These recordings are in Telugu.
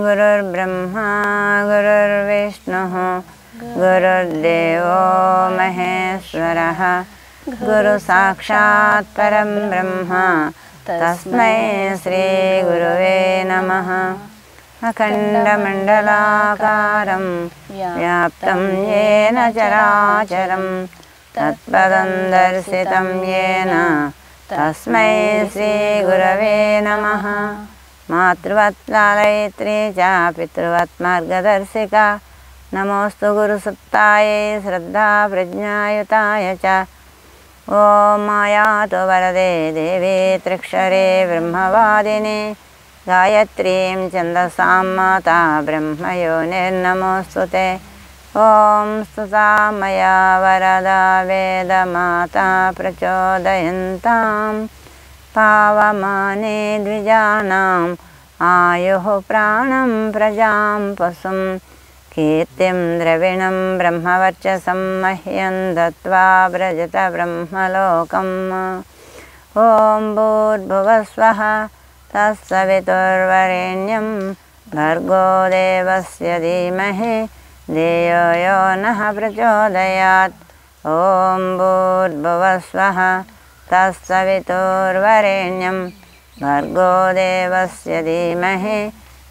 गुरुर्ब्रह्मा गुरुर्विष्णुः गुरुर्देवो महेश्वरः गुरुसाक्षात् परं ब्रह्म तस्मै श्रीगुरुवे नमः। अखण्डमण्डलाकारं व्याप्तं येन चराचरं तत्पदं दर्शितं येन तस्मै श्रीगुरवे नमः। मातृवत् लालयित्री च पितृवत् मार्गदर्शिका नमोस्तु गुरुसुप्तायै श्रद्धा प्रज्ञायुताय च। ॐ मायातु वरदे देवी त्रिक्षरे ब्रह्मवादिनी गायत्रीं छन्दसां माता ब्रह्मयोनिर्नमोऽस्तु ते। ॐ स्तुता मया वरदा वेदमाता प्रचोदयन्तां पावमाने द्विजानाम् आयुः प्राणं प्रजां पशुं कीर्तिं द्रविणं ब्रह्मवर्चसं मह्यं दत्त्वा व्रजत ब्रह्मलोकम्। ॐ भूर्भुवस्वः तत्सवितुर्वरेण्यं भर्गो देवस्य धीमहि धियो यो नः प्रचोदयात्। ॐ भूर्भुवस्वः तत्सवितुर्वरेण्यं भर्गो देवस्य धीमहि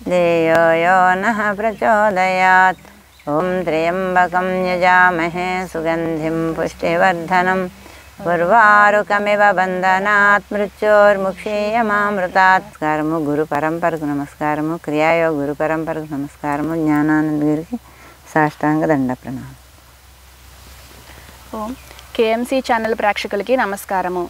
धियो यो नः प्रचोदयात्। ॐ त्र्यम्बकं यजामहे सुगन्धिं पुष्टिवर्धनम् उर्वारुकमिव बन्धनात् मृत्योर्मुक्षीयमामृतात्। నమస్కారము గురు పరంపరకు నమస్కారము, క్రియాయోగ గురు పరంపరకు నమస్కారము, జ్ఞానానంద గురికి సాష్టాంగ దండ ప్రణామం. ఓం కేఎంసీ ఛానల్ ప్రేక్షకులకి నమస్కారము.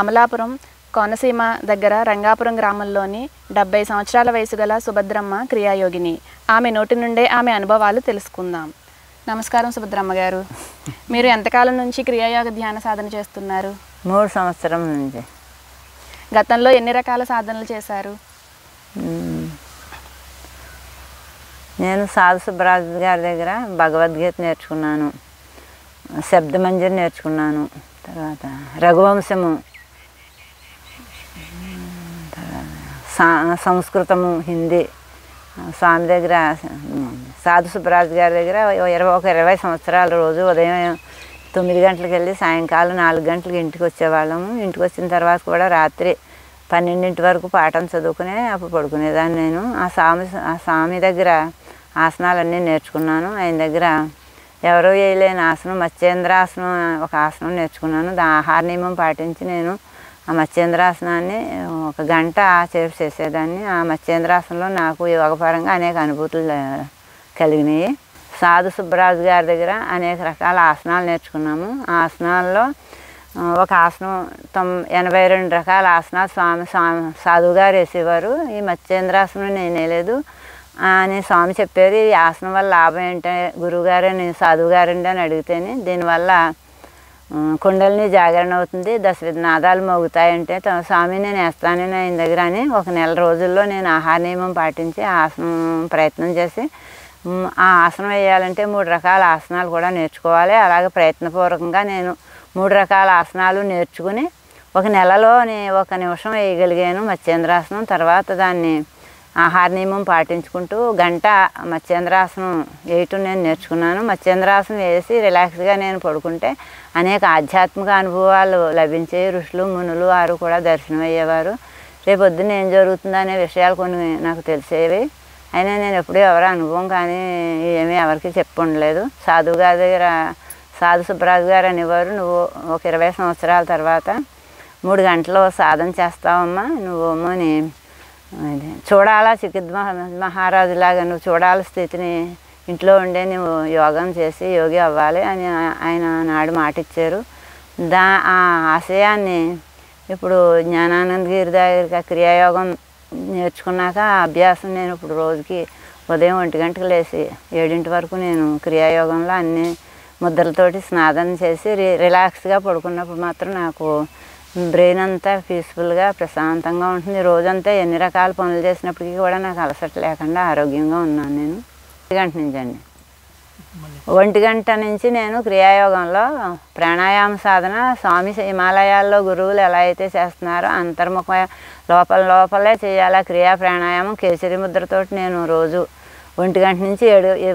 అమలాపురం కోనసీమ దగ్గర రంగాపురం గ్రామంలోని 70 సంవత్సరాల వయసు గల సుభద్రమ్మ క్రియాయోగిని. ఆమె నోటి నుండే ఆమె అనుభవాలు తెలుసుకుందాం. నమస్కారం సుభద్రమ్మ గారు. మీరు ఎంతకాలం నుంచి క్రియాయోగ ధ్యాన సాధన చేస్తున్నారు? 3 సంవత్సరం నుంచి. గతంలో ఎన్ని రకాల సాధనలు చేశారు? నేను సాధు సుబ్బరాజు గారి దగ్గర భగవద్గీత నేర్చుకున్నాను, శబ్దమంజరి నేర్చుకున్నాను, తర్వాత రఘువంశము, సంస్కృతము, హిందీ. స్వామి దగ్గర సాధు సుబ్బరాజు గారి దగ్గర 20 సంవత్సరాల రోజు ఉదయం 9 గంటలకు వెళ్ళి సాయంకాలం 4 గంటలకు ఇంటికి వచ్చేవాళ్ళము. ఇంటికి వచ్చిన తర్వాత కూడా రాత్రి 12 వరకు పాఠం చదువుకునే అప్పుడు పడుకునేదాన్ని. నేను ఆ స్వామి దగ్గర ఆసనాలన్నీ నేర్చుకున్నాను. ఆయన దగ్గర ఎవరో వేయలేని ఆసనం మత్స్యేంద్రాసనం ఒక ఆసనం నేర్చుకున్నాను. ఆహార నియమం పాటించి నేను ఆ మత్స్యేంద్రాసనాన్ని 1 గంట సేపు చేసేదాన్ని. ఆ మత్స్యేంద్రాసనంలో నాకు యోగపరంగా అనేక అనుభూతులు కలిగినాయి. సాధు సుబ్బరాజు గారి దగ్గర అనేక రకాల ఆసనాలు నేర్చుకున్నాము. ఆ ఆసనాల్లో ఒక ఆసనం 82 రకాల ఆసనాలు సాధువు గారు వేసేవారు. ఈ మత్స్యేంద్రాసనం నేను వేయలేదు అని స్వామి చెప్పారు. ఈ ఆసనం వల్ల లాభం ఏంటంటే గురువుగారని సాధువు గారండి అని అడిగితేనే దీనివల్ల కుండలిని జాగరణ అవుతుంది, 10 నాదాలు మోగుతాయంటే స్వామి నేను వేస్తానని ఆయన దగ్గర అని 1 నెల రోజుల్లో నేను ఆహార నియమం పాటించి ఆసనం ప్రయత్నం చేసి ఆ ఆసనం వేయాలంటే 3 రకాల ఆసనాలు కూడా నేర్చుకోవాలి. అలాగే ప్రయత్నపూర్వకంగా నేను 3 రకాల ఆసనాలు నేర్చుకుని 1 నెలలో 1 నిమిషం వేయగలిగాను మత్స్యేంద్రాసనం. తర్వాత దాన్ని ఆహార నియమం పాటించుకుంటూ 1 గంట మత్స్యేంద్రాసనం వేయటం నేను నేర్చుకున్నాను. మత్స్యేంద్రాసనం వేసి రిలాక్స్గా నేను పడుకుంటే అనేక ఆధ్యాత్మిక అనుభవాలు లభించే ఋషులు మునులు వారు కూడా దర్శనం అయ్యేవారు. రేపొద్దున ఏం జరుగుతుందో అనే విషయాలు కొన్ని నాకు తెలిసేవి. అయినా నేను ఎప్పుడూ ఎవరి అనుభవం కానీ ఏమీ ఎవరికి చెప్పుండలేదు. సాధువు గారి దగ్గర సాధు సుబ్బరాజు గారు అనేవారు, నువ్వు ఒక 20 సంవత్సరాల తర్వాత 3 గంటలు సాధన చేస్తావమ్మా, నువ్వు అని చూడాలా చికిత్ మహారాజులాగా నువ్వు చూడాలి స్థితిని, ఇంట్లో ఉండే నువ్వు యోగం చేసి యోగి అవ్వాలి అని ఆయన నాడు మాట ఇచ్చారు. ఆ ఆశయాన్ని ఇప్పుడు జ్ఞానానంద గిరి దగ్గర క్రియాయోగం నేర్చుకున్నాక ఆ అభ్యాసం నేను ఇప్పుడు రోజుకి ఉదయం 1 గంటకు లేచి 7 వరకు నేను క్రియాయోగంలో అన్ని ముద్రలతోటి స్నానం చేసి రిలాక్స్గా పడుకున్నప్పుడు మాత్రం నాకు బ్రెయిన్ అంతా పీస్ఫుల్గా ప్రశాంతంగా ఉంటుంది. రోజంతా ఎన్ని రకాల పనులు చేసినప్పటికీ కూడా నాకు అలసట లేకుండా ఆరోగ్యంగా ఉన్నాను. నేను 1 గంట నుంచి అండి 1 గంట నుంచి నేను క్రియాయోగంలో ప్రాణాయామ సాధన స్వామి హిమాలయాల్లో గురువులు ఎలా అయితే చేస్తున్నారో అంతర్ముఖ లోపలే చేయాలి క్రియా ప్రాణాయామం. కేసరి ముద్రతోటి నేను రోజు 1 గంట నుంచి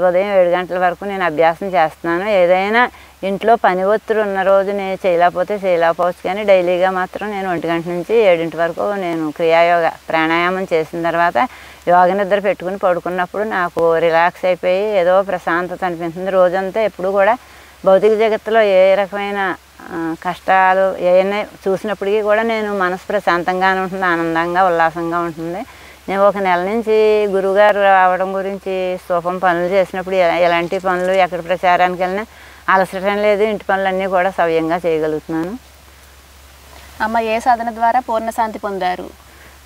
ఉదయం 7 గంటల వరకు నేను అభ్యాసం చేస్తున్నాను. ఏదైనా ఇంట్లో పని ఒత్తిడి ఉన్న రోజు నేను చేయలేకపోవచ్చు, కానీ డైలీగా మాత్రం నేను 1 గంట నుంచి 7 వరకు నేను క్రియాయోగ ప్రాణాయామం చేసిన తర్వాత యోగ నిద్ర పెట్టుకుని పడుకున్నప్పుడు నాకు రిలాక్స్ అయిపోయి ఏదో ప్రశాంతత అనిపిస్తుంది. రోజంతా ఎప్పుడు కూడా భౌతిక జగత్తులో ఏ రకమైన కష్టాలు ఏమైనా చూసినప్పటికీ కూడా నేను మనసు ప్రశాంతంగానే ఉంటుంది, ఆనందంగా ఉల్లాసంగా ఉంటుంది. నేను 1 నెల నుంచి గురువుగారు రావడం గురించి స్థూపం పనులు చేసినప్పుడు ఎలాంటి పనులు ఎక్కడ ప్రచారానికి వెళ్ళినా అలసటం లేదు, ఇంటి పనులన్నీ కూడా సవ్యంగా చేయగలుగుతున్నాను. అమ్మ ఏ సాధన ద్వారా పూర్ణశాంతి పొందారు?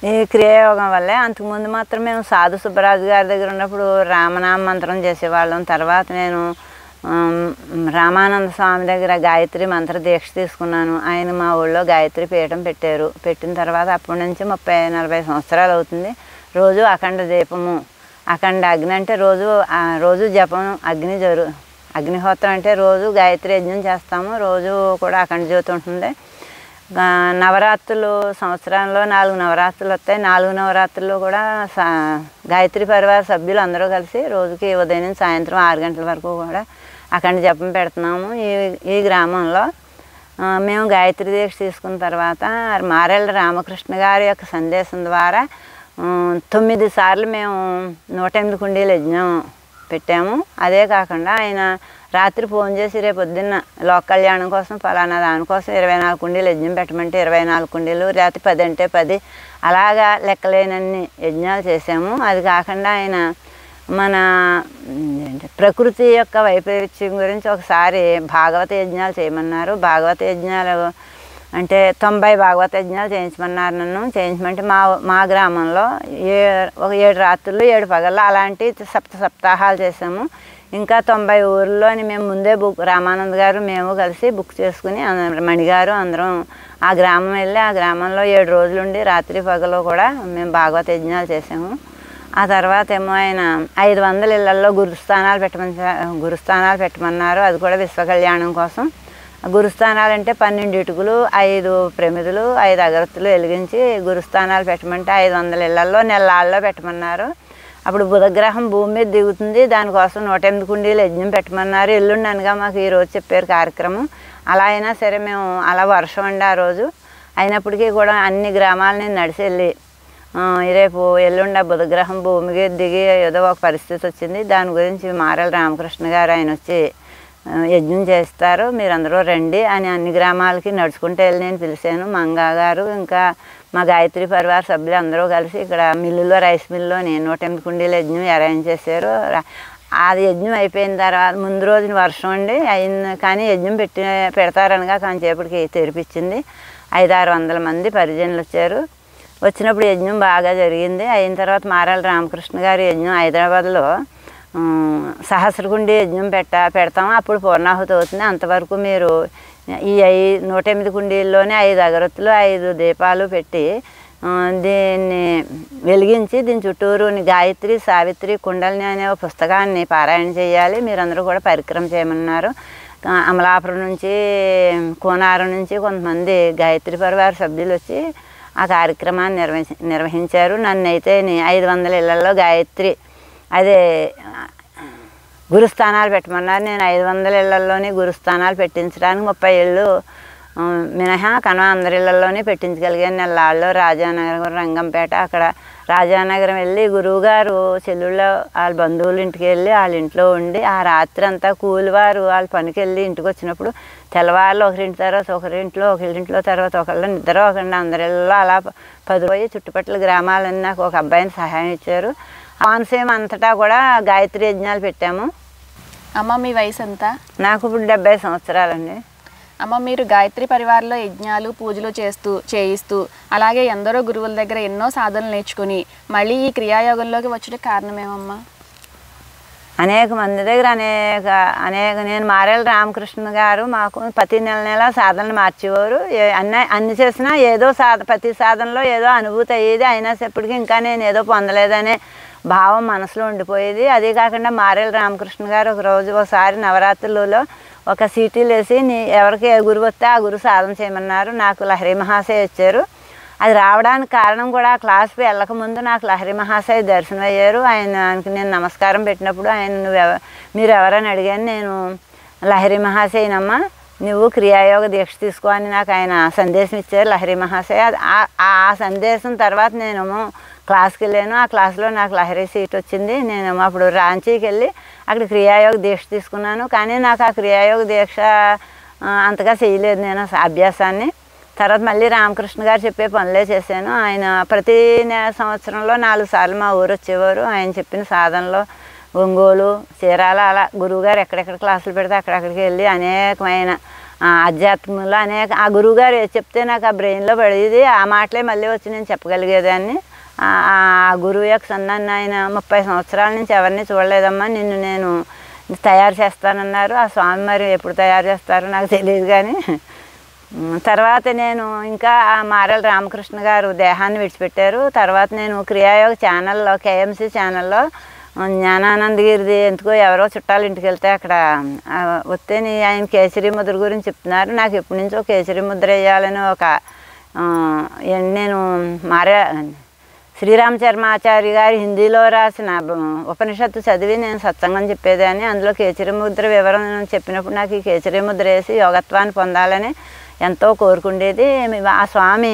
ఈ క్రియాయోగం వల్లే. అంతకుముందు మాత్రం మేము సాధు సుబ్బరాజు గారి దగ్గర ఉన్నప్పుడు రామనామ మంత్రం చేసేవాళ్ళం. తర్వాత నేను రామానంద స్వామి దగ్గర గాయత్రి మంత్ర దీక్ష తీసుకున్నాను. ఆయన మా ఊళ్ళో గాయత్రి పీఠం పెట్టారు. పెట్టిన తర్వాత అప్పటి నుంచి 30-40 సంవత్సరాలు అవుతుంది. రోజు అఖండ దీపము, అఖండ అగ్ని అంటే రోజు జపం, అగ్నిహోత్రం అంటే రోజు గాయత్రి యజ్ఞం చేస్తాము. రోజు కూడా అఖండ జ్యోతి ఉంటుంది. నవరాత్రులు సంవత్సరంలో 4 నవరాత్రులు వస్తాయి. 4 నవరాత్రుల్లో కూడా గాయత్రి పరివార సభ్యులు అందరూ కలిసి రోజుకి ఉదయం నుంచి సాయంత్రం 6 గంటల వరకు కూడా అఖండ జపం పెడుతున్నాము. ఈ గ్రామంలో మేము గాయత్రి దీక్ష తీసుకున్న తర్వాత మారెళ్ళ రామకృష్ణ గారి యొక్క సందేశం ద్వారా 9 సార్లు మేము 108 కుండీల యజ్ఞం పెట్టాము. అదే కాకుండా ఆయన రాత్రి ఫోన్ చేసి రేపు పొద్దున్న లోక కళ్యాణం కోసం ఫలానా దానికోసం 24 కుండీలు యజ్ఞం పెట్టమంటే 24 కుండీలు, రాత్రి 10 అంటే 10, అలాగా లెక్కలేనన్ని యజ్ఞాలు చేసాము. అది కాకుండా ఆయన మన ప్రకృతి యొక్క వైపరీత్యం గురించి ఒకసారి భాగవత యజ్ఞాలు చేయమన్నారు. భాగవత యజ్ఞాలు అంటే 90 భాగవత యజ్ఞాలు చేయించమన్నారు. నన్ను చేయించమంటే మా గ్రామంలో 7 రాత్రులు 7 పగళ్ళు అలాంటి సప్తాహాలు చేసాము. ఇంకా 90 ఊర్లోని మేము ముందే రామానంద్ గారు మేము కలిసి బుక్ చేసుకుని మణిగారు అందరం ఆ గ్రామం వెళ్ళి ఆ గ్రామంలో 7 రోజులుండి రాత్రి పగలు కూడా మేము భాగవత యజ్ఞాలు చేసాము. ఆ తర్వాత ఏమో ఆయన 500 ఇళ్లలో గురుస్థానాలు పెట్టమన్నారు. అది కూడా విశ్వ కళ్యాణం కోసం. గురుస్థానాలు అంటే 12 ఇటుకలు, 5 ప్రమిదలు, 5 అగరత్తులు వెలిగించి గురుస్థానాలు పెట్టమంటే 500 ఇళ్లలో నెలల్లో పెట్టమన్నారు. అప్పుడు బుధగ్రహం భూమి మీద దిగుతుంది, దానికోసం 108 కుండీలు యజ్ఞం పెట్టమన్నారు. ఎల్లుండి అనగా మాకు ఈరోజు చెప్పారు కార్యక్రమం. అలా అయినా సరే మేము అలా వర్షం అండి ఆ రోజు అయినప్పటికీ కూడా అన్ని గ్రామాలని నడిచి వెళ్ళి రేపు ఎల్లుండి బుధగ్రహం భూమికి దిగి ఏదో ఒక పరిస్థితి వచ్చింది. దాని గురించి మారెళ్ళ రామకృష్ణ గారు ఆయన వచ్చి యజ్ఞం చేస్తారు, మీరందరూ రండి అని అన్ని గ్రామాలకి నడుచుకుంటూ వెళ్ళి నేను పిలిచాను. మంగా గారు ఇంకా మా గాయత్రి పరివార సభ్యులు అందరూ కలిసి ఇక్కడ మిల్లులో రైస్ మిల్లులో 108 కుండీల యజ్ఞం అరేంజ్ చేశారు. అది యజ్ఞం అయిపోయిన తర్వాత ముందు రోజున వర్షం అండి అయింది, కానీ యజ్ఞం పెడతారనగా కాంచేపటికి తెరిపించింది. 500-600 మంది పరిజనులు వచ్చారు. వచ్చినప్పుడు యజ్ఞం బాగా జరిగింది. అయిన తర్వాత మారెళ్ళ రామకృష్ణ గారి యజ్ఞం హైదరాబాద్లో సహస్రకుండి యజ్ఞం పెడతాము, అప్పుడు పూర్ణాహుతి అవుతుంది. అంతవరకు మీరు ఈ 108 కుండీల్లోనే 5 అగరత్తులు 5 దీపాలు పెట్టి దీన్ని వెలిగించి దీని చుట్టూరు గాయత్రి సావిత్రి కుండలిని అనే పుస్తకాన్ని పారాయణ చేయాలి. మీరందరూ కూడా పరిక్రమ చేయమన్నారు. అమలాపురం నుంచి కోనారం నుంచి కొంతమంది గాయత్రి పరివార సభ్యులు వచ్చి ఆ కార్యక్రమాన్ని నిర్వహించారు. నన్నైతే 500 ఇళ్లలో గాయత్రి అదే గురుస్థానాలు పెట్టమన్నారు. నేను 500 ఇళ్లలోనే గురుస్థానాలు పెట్టించడానికి 30 ఏళ్ళు మినహా కన అందరి ఇళ్లలోనే పెట్టించగలిగాను. నెల్లాళ్ళు రాజానగరం రంగంపేట అక్కడ రాజానగరం వెళ్ళి గురువుగారు చెల్లుళ్ళ వాళ్ళ బంధువుల ఇంటికి వెళ్ళి వాళ్ళ ఇంట్లో ఉండి ఆ రాత్రి అంతా కూలివారు వాళ్ళ పనికి వెళ్ళి ఇంటికి వచ్చినప్పుడు తెల్లవాళ్ళు ఒకరింటి తర్వాత ఒకరింట్లో తర్వాత ఒకళ్ళు నిద్ర ఒకళ్ళు అందరిలో అలా 10 పోయి చుట్టుపక్కల గ్రామాలన్నీ నాకు ఒక అబ్బాయిని సహాయం ఇచ్చారు. కోనసీమ అంతటా కూడా గాయత్రి యజ్ఞాలు పెట్టాము. అమ్మ మీ వయసు ఎంత? నాకు ఇప్పుడు 70 సంవత్సరాలండి. అమ్మ మీరు గాయత్రి పరివారంలో యజ్ఞాలు పూజలు చేయిస్తూ అలాగే ఎందరో గురువుల దగ్గర ఎన్నో సాధనలు నేర్చుకుని మళ్ళీ ఈ క్రియాయోగంలోకి వచ్చే కారణం ఏమమ్మా? అనేక మంది దగ్గర అనేక నేను మారేళ్ళ రామకృష్ణ గారు మాకు ప్రతి నెల సాధనలు మార్చేవారు. అన్ని చేసినా ఏదో ప్రతి సాధనలో ఏదో అనుభూతి అయ్యేది. అయినా ఇప్పటికీ ఇంకా నేను ఏదో పొందలేదనే భావం మనసులో ఉండిపోయేది. అదే కాకుండా మారేళ్ళ రామకృష్ణ గారు ఒకసారి నవరాత్రులలో ఒక సీటీలు వేసి ఎవరికి ఏ గురువు వస్తే ఆ గురువు సాధన చేయమన్నారు. నాకు లహరి మహాశయ వచ్చారు. అది రావడానికి కారణం కూడా ఆ క్లాస్కి వెళ్ళకముందు నాకు లహరి మహాశయ దర్శనం అయ్యారు. ఆయనకి నేను నమస్కారం పెట్టినప్పుడు ఆయన మీరు ఎవరని అడిగాను. నేను లహరి మహాశయనమ్మా, నువ్వు క్రియాయోగ దీక్ష తీసుకో అని నాకు ఆయన సందేశం ఇచ్చారు లహరి మహాశయ. ఆ సందేశం తర్వాత నేనేమో క్లాస్కి వెళ్ళాను. ఆ క్లాస్లో నాకు లహరి సీట్ వచ్చింది. నేనేమో అప్పుడు రాంచీకి వెళ్ళి అక్కడ క్రియాయోగ దీక్ష తీసుకున్నాను. కానీ నాకు ఆ క్రియాయోగ దీక్ష అంతగా చేయలేదు నేను అభ్యాసాన్ని. తర్వాత మళ్ళీ రామకృష్ణ గారు చెప్పే పనులే చేశాను. ఆయన ప్రతి సంవత్సరంలో 4 సార్లు మా ఊరు వచ్చేవారు. ఆయన చెప్పిన సాధనలో ఒంగోలు, చీరాల అలా గురువుగారు ఎక్కడెక్కడ క్లాసులు పెడితే అక్కడక్కడికి వెళ్ళి అనేకమైన ఆధ్యాత్మంలో ఆ గురువుగారు చెప్తే నాకు ఆ బ్రెయిన్లో పడేది. ఆ మాటలే మళ్ళీ వచ్చి నేను చెప్పగలిగేదాన్ని. ఆ గురువు యొక్క సన్నాన్ని ఆయన 30 సంవత్సరాల నుంచి ఎవరిని చూడలేదమ్మా, నిన్ను నేను తయారు చేస్తానన్నారు. ఆ స్వామి మరి ఎప్పుడు తయారు చేస్తారో నాకు తెలియదు. కానీ తర్వాత నేను ఇంకా మారేళ్ళ రామకృష్ణ గారు దేహాన్ని విడిచిపెట్టారు. తర్వాత నేను క్రియాయోగ ఛానల్లో కేఎంసీ ఛానల్లో జ్ఞానానందగిరిది ఎందుకో ఎవరో చుట్టాలు ఇంటికి వెళ్తే అక్కడ వస్తే ఆయన కేసరి ముద్ర గురించి చెప్తున్నారు. నాకు ఎప్పటి నుంచో కేసరి ముద్ర వేయాలని నేను శ్రీరామచర్మాచార్య గారు హిందీలో రాసిన ఉపనిషత్తు చదివి నేను సత్సంగం చెప్పేదాన్ని. అందులో కేసరి ముద్ర వివరం చెప్పినప్పుడు నాకు ఈ కేసరి ముద్ర వేసి యోగత్వాన్ని పొందాలని ఎంతో కోరుకుండేది. ఆ స్వామి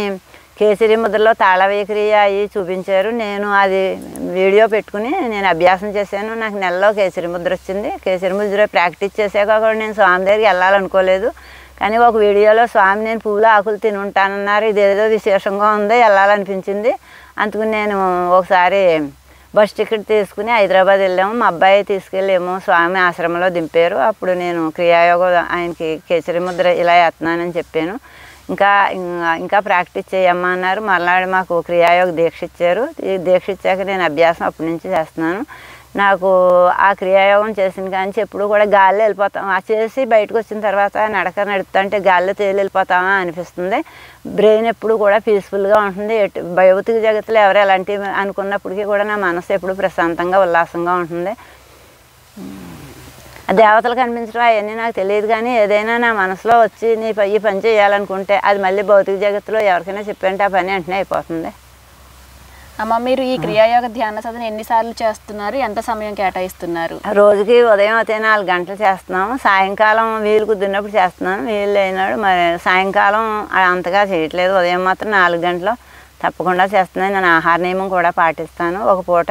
కేసరి ముద్రలో తాళవేయ క్రియ అవి చూపించారు. నేను అది వీడియో పెట్టుకుని నేను అభ్యాసం చేశాను. నాకు నెలలో కేసరి ముద్ర వచ్చింది. కేసరి ముద్ర ప్రాక్టీస్ చేసాక కూడా నేను స్వామి దగ్గరికి వెళ్ళాలనుకోలేదు. కానీ ఒక వీడియోలో స్వామి నేను పువ్వులు ఆకులు తిని ఉంటానన్నారు. ఇదేదో విశేషంగా ఉంది, వెళ్ళాలనిపించింది. అందుకు నేను ఒకసారి బస్ టికెట్ తీసుకుని హైదరాబాద్ వెళ్ళాము. మా అబ్బాయి తీసుకెళ్ళేమో స్వామి ఆశ్రమంలో దింపారు. అప్పుడు నేను క్రియాయోగం ఆయనకి కేసరి ముద్ర ఇలా వేస్తున్నానని చెప్పాను. ఇంకా ప్రాక్టీస్ చేయమ్మా అన్నారు. మళ్ళీ మాకు క్రియాయోగ దీక్ష ఇచ్చారు. ఈ దీక్ష ఇచ్చాక నేను అభ్యాసం అప్పటి నుంచి చేస్తున్నాను. నాకు ఆ క్రియాయోగం చేసిన కానీ ఎప్పుడు కూడా గాల్లో వెళ్ళిపోతాం. చేసి బయటకు వచ్చిన తర్వాత నడక నడుపుతుంటే గాల్లో తేలి వెళ్ళిపోతామా అనిపిస్తుంది. బ్రెయిన్ ఎప్పుడు కూడా పీస్ఫుల్గా ఉంటుంది. భౌతిక జగత్తులో ఎవరు ఎలాంటివి అనుకున్నప్పటికీ కూడా నా మనసు ఎప్పుడు ప్రశాంతంగా ఉల్లాసంగా ఉంటుంది. దేవతలు కనిపించడం అవన్నీ నాకు తెలియదు. కానీ ఏదైనా నా మనసులో వచ్చి ఈ పని చేయాలనుకుంటే అది మళ్ళీ భౌతిక జగత్తులో ఎవరికైనా చెప్పంటే ఆ పని వెంటనే అయిపోతుంది. అమ్మ, మీరు ఈ క్రియాయోగ ధ్యాన సాధన ఎన్నిసార్లు చేస్తున్నారు? ఎంత సమయం కేటాయిస్తున్నారు? రోజుకి ఉదయం అయితే 4 గంటలు చేస్తున్నాము. సాయంకాలం వీలు కుదిరినప్పుడు చేస్తున్నాను. వీలు అయినాడు మరి సాయంకాలం అంతగా చేయట్లేదు. ఉదయం మాత్రం 4 గంటలు తప్పకుండా చేస్తున్నాను. నేను ఆహార నియమం కూడా పాటిస్తాను. ఒక పూట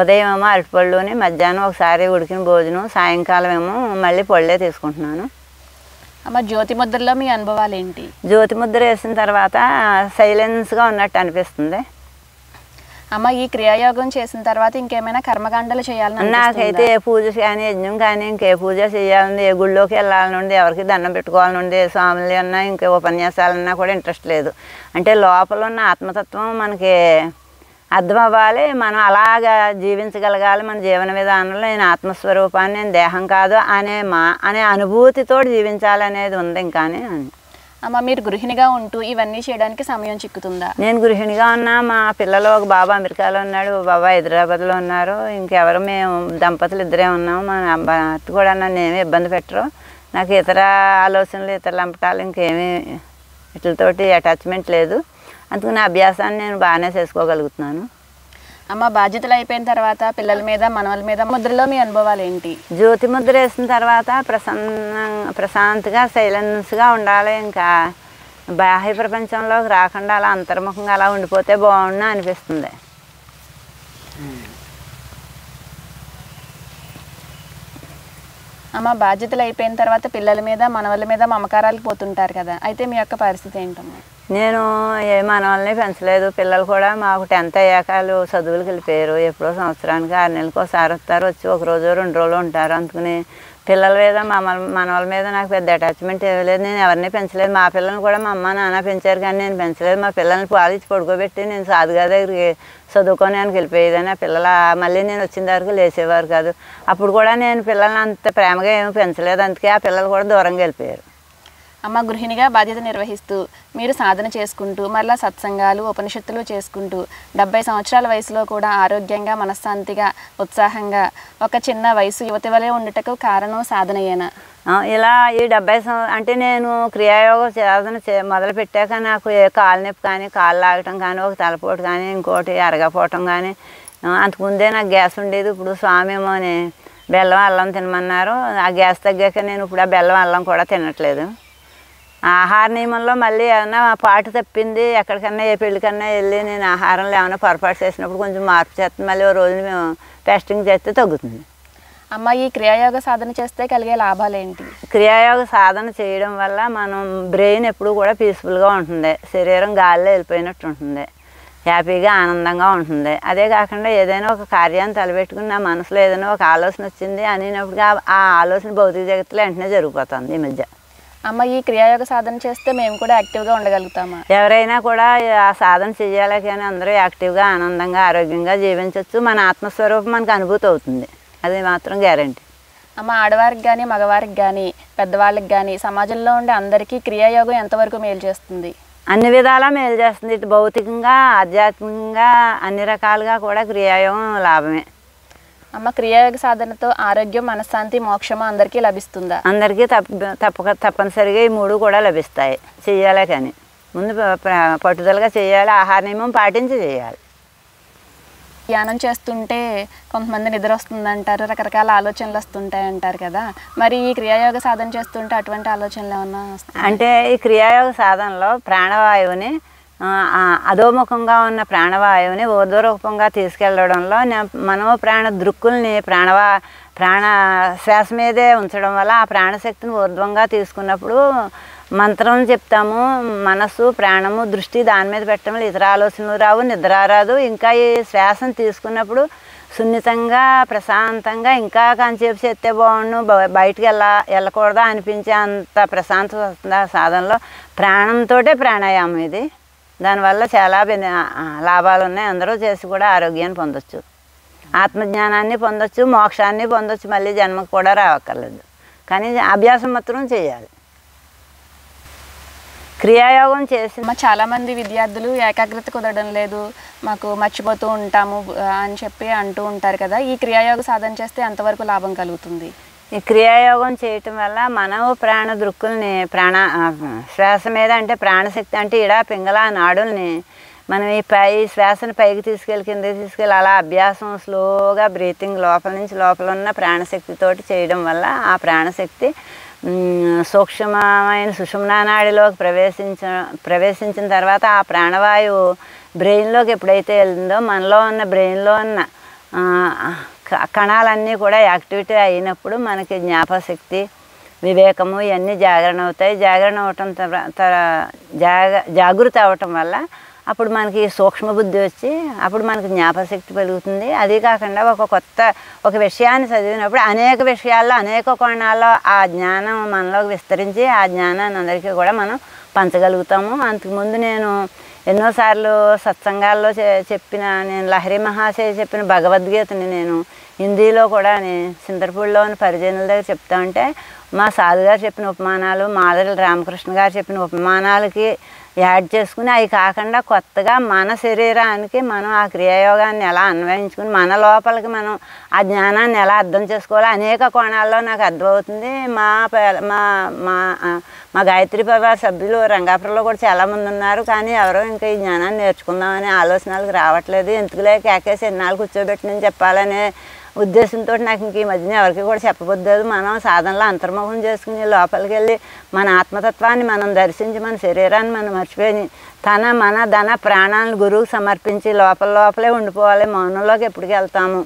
ఉదయం ఏమో అరటిపళ్ళుని, మధ్యాహ్నం ఒకసారి ఉడికిన భోజనం, సాయంకాలం ఏమో మళ్ళీ పళ్ళే తీసుకుంటున్నాను. అమ్మ, జ్యోతి ముద్రలో మీ అనుభవాలు ఏంటి? జ్యోతి ముద్ర వేసిన తర్వాత సైలెన్స్గా ఉన్నట్టు అనిపిస్తుంది. అమ్మ, ఈ క్రియాయోగం చేసిన తర్వాత ఇంకేమైనా కర్మకాండలు చేయాలని? నాకైతే ఏ పూజ కానీ యజ్ఞం కానీ ఇంకే పూజ చేయాలని, ఏ గుళ్ళోకి వెళ్ళాలనుండి, ఎవరికి దండం పెట్టుకోవాలనుండి, ఏ స్వాములు అన్నా ఇంకే ఉపన్యాసాలన్నా కూడా ఇంట్రెస్ట్ లేదు. అంటే లోపల ఉన్న ఆత్మతత్వం మనకి అర్థం అవ్వాలి. మనం అలాగా జీవించగలగాలి. మన జీవన విధానంలో నేను ఆత్మస్వరూపాన్ని, నేను దేహం కాదు అనే అనుభూతితో జీవించాలనేది ఉంది. ఇంకానే అమ్మ, మీరు గృహిణిగా ఉంటూ ఇవన్నీ చేయడానికి సమయం చిక్కుతుందా? నేను గృహిణిగా ఉన్నా. మా పిల్లలు ఒక బాబా అమెరికాలో ఉన్నాడు, బాబా హైదరాబాద్లో ఉన్నారు. ఇంకెవరు మేము దంపతులు ఇద్దరే ఉన్నాము. మా భర్త కూడా నన్ను ఏమీ ఇబ్బంది పెట్టరు. నాకు ఇతర ఆలోచనలు, ఇతర లంపటాలు ఇంకేమీ వీటితోటి అటాచ్మెంట్ లేదు. అందుకు నా అభ్యాసాన్ని నేను బాగానే చేసుకోగలుగుతున్నాను. అమ్మ, బాధ్యతలు అయిపోయిన తర్వాత పిల్లల మీద, మనవల మీద ముద్రలో మీ అనుభవాలు ఏంటి? జ్యోతి ముద్ర వేసిన తర్వాత ప్రశాంతంగా సైలెన్స్గా ఉండాలి. ఇంకా బాహ్య ప్రపంచంలోకి రాకుండా అలా అంతర్ముఖంగా అలా ఉండిపోతే బాగుండు అనిపిస్తుంది. అమ్మ, బాధ్యతలు అయిపోయిన తర్వాత పిల్లల మీద, మనవల మీద మమకారాలు పోతుంటారు కదా, అయితే మీ యొక్క పరిస్థితి ఏంటమ్మా? నేను ఏ మనవల్ని పెంచలేదు. పిల్లలు కూడా మాకు 10th అయ్యాక చదువులకు వెళ్ళిపోయారు. ఎప్పుడో సంవత్సరానికి 6 నెలలకు ఒకసారి వస్తారు. వచ్చి 1 రోజు 2 రోజులు ఉంటారు. అందుకని పిల్లల మీద మనవాళ్ళ మీద నాకు పెద్ద అటాచ్మెంట్ ఇవ్వలేదు. నేను ఎవరిని పెంచలేదు. మా పిల్లల్ని కూడా మా అమ్మ నాన్న పెంచారు కానీ నేను పెంచలేదు. మా పిల్లల్ని పాలిచ్చి పడుకోబెట్టి నేను సాధుగా దగ్గరికి చదువుకోవడానికి వెళ్ళిపోయేదని. ఆ పిల్లల మళ్ళీ నేను వచ్చిన వరకు లేచేవారు కాదు. అప్పుడు కూడా నేను పిల్లల్ని అంత ప్రేమగా ఏమీ పెంచలేదు. అందుకే ఆ పిల్లలు కూడా దూరంగా వెళ్ళిపోయారు. అమ్మ, గృహిణిగా బాధ్యత నిర్వహిస్తూ మీరు సాధన చేసుకుంటూ మరలా సత్సంగాలు ఉపనిషత్తులు చేసుకుంటూ 70 సంవత్సరాల వయసులో కూడా ఆరోగ్యంగా మనశ్శాంతిగా ఉత్సాహంగా ఒక చిన్న వయసు యువతి వలె ఉండటకు కారణం సాధనయేనా? ఇలా ఈ 70 అంటే నేను క్రియాయోగ సాధన మొదలు పెట్టాక నాకు ఏ కాలు నొప్పి కానీ కాళ్ళు లాగటం కానీ ఒక తలపోటు కానీ ఇంకోటి అరగపోవటం కానీ, అంతకుముందే నాకు గ్యాస్ ఉండేది. ఇప్పుడు స్వామి ఏమోని బెల్లం అల్లం తినమన్నారు. ఆ గ్యాస్ తగ్గాక నేను ఇప్పుడు ఆ బెల్లం అల్లం కూడా తినట్లేదు. ఆహార నియమంలో మళ్ళీ ఏమన్నా పాటు తప్పింది, ఎక్కడికన్నా ఏ పెళ్ళికన్నా వెళ్ళి నేను ఆహారంలో ఏమైనా పొరపాటు చేసినప్పుడు కొంచెం మార్పు చేస్తుంది. మళ్ళీ ఓ రోజు మేము టెస్టింగ్ చేస్తే తగ్గుతుంది. అమ్మ, ఈ క్రియాయోగ సాధన చేస్తే కలిగే లాభాలు ఏంటి? క్రియాయోగ సాధన చేయడం వల్ల మనం బ్రెయిన్ ఎప్పుడు కూడా పీస్ఫుల్గా ఉంటుంది. శరీరం గాలిలో వెళ్ళిపోయినట్టు ఉంటుంది. హ్యాపీగా ఆనందంగా ఉంటుంది. అదే కాకుండా ఏదైనా ఒక కార్యాన్ని తలపెట్టుకుని నా మనసులో ఏదైనా ఒక ఆలోచన వచ్చింది అనేటప్పుడు ఆ ఆలోచన భౌతిక జగత్తులో వెంటనే జరిగిపోతుంది ఈ మధ్య. అమ్మ, ఈ క్రియాయోగ సాధన చేస్తే మేము కూడా యాక్టివ్గా ఉండగలుగుతామా? ఎవరైనా కూడా ఆ సాధన చేయాలి కానీ అందరూ యాక్టివ్గా ఆనందంగా ఆరోగ్యంగా జీవించవచ్చు. మన ఆత్మస్వరూపం మనకు అనుభూతి అవుతుంది. అది మాత్రం గ్యారంటీ. అమ్మ, ఆడవారికి కానీ మగవారికి కానీ పెద్దవాళ్ళకి కానీ సమాజంలో ఉండే అందరికీ క్రియాయోగం ఎంతవరకు మేలు చేస్తుంది? అన్ని విధాలా మేలు చేస్తుంది. ఇటు భౌతికంగా ఆధ్యాత్మికంగా అన్ని రకాలుగా కూడా క్రియాయోగం లాభమే. అమ్మ, క్రియాయోగ సాధనతో ఆరోగ్యం మనశ్శాంతి మోక్షము అందరికీ లభిస్తుందా? అందరికీ తప్పనిసరిగా ఈ మూడు కూడా లభిస్తాయి. చెయ్యాలి కానీ ముందు పట్టుదలగా చేయాలి. ఆహార నియమం పాటించి చేయాలి. ధ్యానం చేస్తుంటే కొంతమంది నిద్ర వస్తుందంటారు, రకరకాల ఆలోచనలు వస్తుంటాయి అంటారు కదా. మరి ఈ క్రియాయోగ సాధన చేస్తుంటే అటువంటి ఆలోచనలు ఏమన్నా వస్తాయి? అంటే ఈ క్రియాయోగ సాధనలో ప్రాణవాయువుని అధోముఖంగా ఉన్న ప్రాణవాయువుని ఊర్ధ్వరూపంగా తీసుకెళ్ళడంలో మనో ప్రాణ దృక్కుల్ని ప్రాణ శ్వాస మీదే ఉంచడం వల్ల ఆ ప్రాణశక్తిని ఊర్ధ్వంగా తీసుకున్నప్పుడు మంత్రం చెప్తాము. మనసు ప్రాణము దృష్టి దాని మీద పెట్టడం వల్ల ఇతర ఆలోచనలు రావు, నిద్ర రాదు. ఇంకా ఈ శ్వాసను తీసుకున్నప్పుడు సున్నితంగా ప్రశాంతంగా ఇంకా కాంచేపు చేస్తే బాగుండు, బయటికి వెళ్ళకూడదా అనిపించే అంత ప్రశాంతత వస్తుంది ఆ సాధనలో. ప్రాణంతో ప్రాణాయామం ఇది. దానివల్ల చాలా లాభాలు ఉన్నాయి. అందరూ చేసి కూడా ఆరోగ్యాన్ని పొందొచ్చు, ఆత్మజ్ఞానాన్ని పొందొచ్చు, మోక్షాన్ని పొందొచ్చు. మళ్ళీ జన్మకు కూడా రావక్కర్లేదు. కానీ అభ్యాసం మాత్రం చేయాలి. క్రియాయోగం చేసి చాలామంది విద్యార్థులు ఏకాగ్రత కుదరడం లేదు, మాకు మర్చిపోతూ ఉంటాము అని చెప్పి అంటూ ఉంటారు కదా. ఈ క్రియాయోగ సాధన చేస్తే ఎంతవరకు లాభం కలుగుతుంది? ఈ క్రియాయోగం చేయటం వల్ల మనో ప్రాణ దృక్కుల్ని శ్వాస మీద అంటే ప్రాణశక్తి అంటే ఇడా పింగళ నాడుల్ని మనం ఈ శ్వాసను పైకి తీసుకెళ్ళి కిందకి తీసుకెళ్ళి అలా అభ్యాసం స్లోగా బ్రీతింగ్ లోపల నుంచి లోపల ఉన్న ప్రాణశక్తితోటి చేయడం వల్ల ఆ ప్రాణశక్తి సూక్ష్మమైన సుషుమ్నా నాడిలోకి ప్రవేశించిన తర్వాత ఆ ప్రాణవాయువు బ్రెయిన్లోకి ఎప్పుడైతే వెళ్తుందో మనలో ఉన్న బ్రెయిన్లో ఉన్న కణాలన్నీ కూడా యాక్టివిటీ అయినప్పుడు మనకి జ్ఞాపకశక్తి వివేకము ఇవన్నీ జాగరణ అవుతాయి. జాగరణ అవటం జాగృతి అవటం వల్ల అప్పుడు మనకి సూక్ష్మ బుద్ధి వచ్చి అప్పుడు మనకి జ్ఞాపకశక్తి పెరుగుతుంది. అది కాకుండా ఒక విషయాన్ని చదివినప్పుడు అనేక విషయాల్లో అనేక కోణాల్లో ఆ జ్ఞానం మనలోకి విస్తరించి ఆ జ్ఞానాన్ని అందరికీ కూడా మనం పంచగలుగుతాము. అంతకుముందు నేను ఎన్నోసార్లు సత్సంగాల్లో నేను లహరి మహాశయ చెప్పిన భగవద్గీతని నేను హిందీలో కూడా సిందర్పూడిలోని పరిజనుల దగ్గర చెప్తా ఉంటే మా సాధు గారు చెప్పిన ఉపమానాలు మాదరి రామకృష్ణ గారు చెప్పిన ఉపమానాలకి యాడ్ చేసుకుని అవి కాకుండా కొత్తగా మన శరీరానికి మనం ఆ క్రియాయోగాన్ని ఎలా అన్వయించుకుని మన లోపలికి మనం ఆ జ్ఞానాన్ని ఎలా అర్థం చేసుకోవాలో అనేక కోణాల్లో నాకు అర్థమవుతుంది. మా గాయత్రి పరివార సభ్యులు రంగాపురంలో కూడా చాలామంది ఉన్నారు. కానీ ఎవరో ఇంకా ఈ జ్ఞానాన్ని నేర్చుకుందామనే ఆలోచనలకు రావట్లేదు. ఎందుకులే కేకేసి ఎన్నాళ్ళు కూర్చోబెట్టి నేను చెప్పాలనే ఉద్దేశంతో నాకు ఇంక ఈ మధ్యన ఎవరికి కూడా చెప్పబోద్దు. మనం సాధనలో అంతర్ముఖం చేసుకుని లోపలికి వెళ్ళి మన ఆత్మతత్వాన్ని మనం దర్శించి మన శరీరాన్ని మనం మర్చిపోయి మన ధన ప్రాణాలను గురువుకు సమర్పించి లోపలే ఉండిపోవాలి. మౌనంలోకి ఎప్పటికి వెళ్తాము,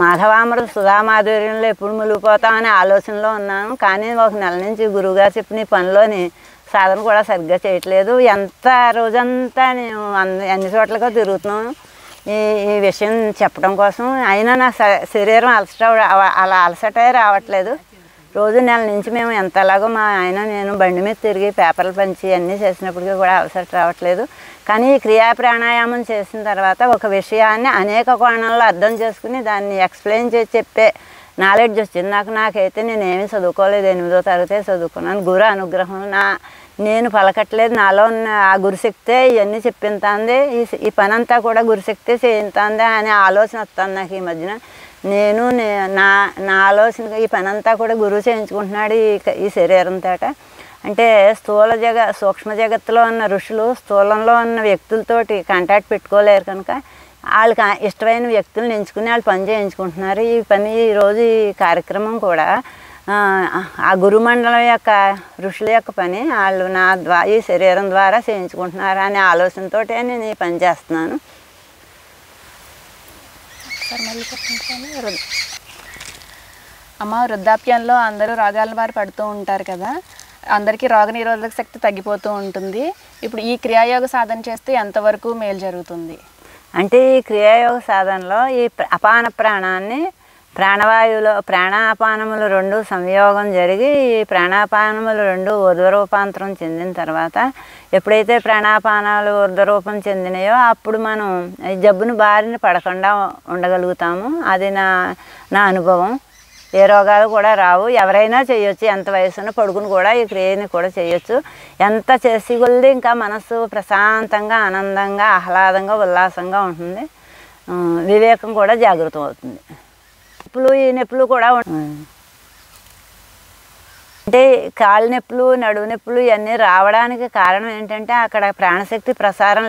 మాధవామృత సుధామాధుర్యంలో ఎప్పుడు మునిగిపోతామనే ఆలోచనలో ఉన్నాను. కానీ ఒక నెల నుంచి గురువుగారు చెప్పిన ఈ పనిలోని సాధన కూడా సరిగ్గా చేయట్లేదు. రోజంతా నేను అన్ని చోట్లగా తిరుగుతున్నాను. ఈ ఈ విషయం చెప్పడం కోసం. అయినా నా శరీరం అలా అలసటే రావట్లేదు. రోజు నెల నుంచి మేము ఎంతలాగో మా ఆయన నేను బండి మీద తిరిగి పేపర్లు పంచి అన్నీ చేసినప్పటికీ కూడా అలసట రావట్లేదు. కానీ ఈ క్రియా ప్రాణాయామం చేసిన తర్వాత ఒక విషయాన్ని అనేక కోణాల్లో అర్థం చేసుకుని దాన్ని ఎక్స్ప్లెయిన్ చేసి చెప్పే నాలెడ్జ్ వచ్చింది నాకైతే నేనేమీ చదువుకోలేదు, 8వ తరగతి చదువుకున్నాను. గురు అనుగ్రహం నేను పలకట్లేదు, నాలో ఉన్న ఆ గురుశక్తే ఇవన్నీ చెప్పింది, ఈ పని అంతా కూడా గురుశక్తే చేయింది అనే ఆలోచన వస్తుంది నాకు ఈ మధ్యన. నా ఆలోచన ఈ పని అంతా కూడా గురువు చేయించుకుంటున్నాడు ఈ శరీరంతో. అంటే సూక్ష్మ జగత్తులో ఉన్న ఋషులు స్థూలంలో ఉన్న వ్యక్తులతోటి కాంటాక్ట్ పెట్టుకోలేరు కనుక వాళ్ళకి ఇష్టమైన వ్యక్తులను ఎంచుకుని వాళ్ళు పని చేయించుకుంటున్నారు. ఈరోజు ఈ కార్యక్రమం కూడా ఆ గురుమండలం యొక్క ఋషుల యొక్క పని వాళ్ళు ఈ శరీరం ద్వారా చేయించుకుంటున్నారు అనే ఆలోచనతో నేను ఈ పని చేస్తున్నాను. అమ్మ, వృద్ధాప్యంలో అందరూ రోగాల బారి పడుతూ ఉంటారు కదా, అందరికీ రోగనిరోధక శక్తి తగ్గిపోతూ ఉంటుంది. ఇప్పుడు ఈ క్రియాయోగ సాధన చేస్తే ఎంతవరకు మేలు జరుగుతుంది? అంటే ఈ క్రియాయోగ సాధనలో ఈ అపాన ప్రాణాన్ని ప్రాణాపానములు 2 సంయోగం జరిగి ఈ ప్రాణాపానములు 2 ఊర్ధ్వరూపాంతరం చెందిన తర్వాత ఎప్పుడైతే ప్రాణాపానాలు ఊర్ధ్వరూపం చెందినాయో అప్పుడు మనం ఈ జబ్బును బారిన పడకుండా ఉండగలుగుతాము. అది నా అనుభవం. ఏ రోగాలు కూడా రావు, ఎవరైనా చేయొచ్చు, ఎంత వయసున్న పడుకుని కూడా ఈ క్రియని కూడా చేయొచ్చు. ఎంత చేసి కొలిది ఇంకా మనస్సు ప్రశాంతంగా ఆనందంగా ఆహ్లాదంగా ఉల్లాసంగా ఉంటుంది. వివేకం కూడా జాగృతం అవుతుంది. ఈ నొప్పులు కూడా అంటే కాళ్ళ నొప్పులు నడువు నొప్పులు ఇవన్నీ రావడానికి కారణం ఏంటంటే అక్కడ ప్రాణశక్తి ప్రసారం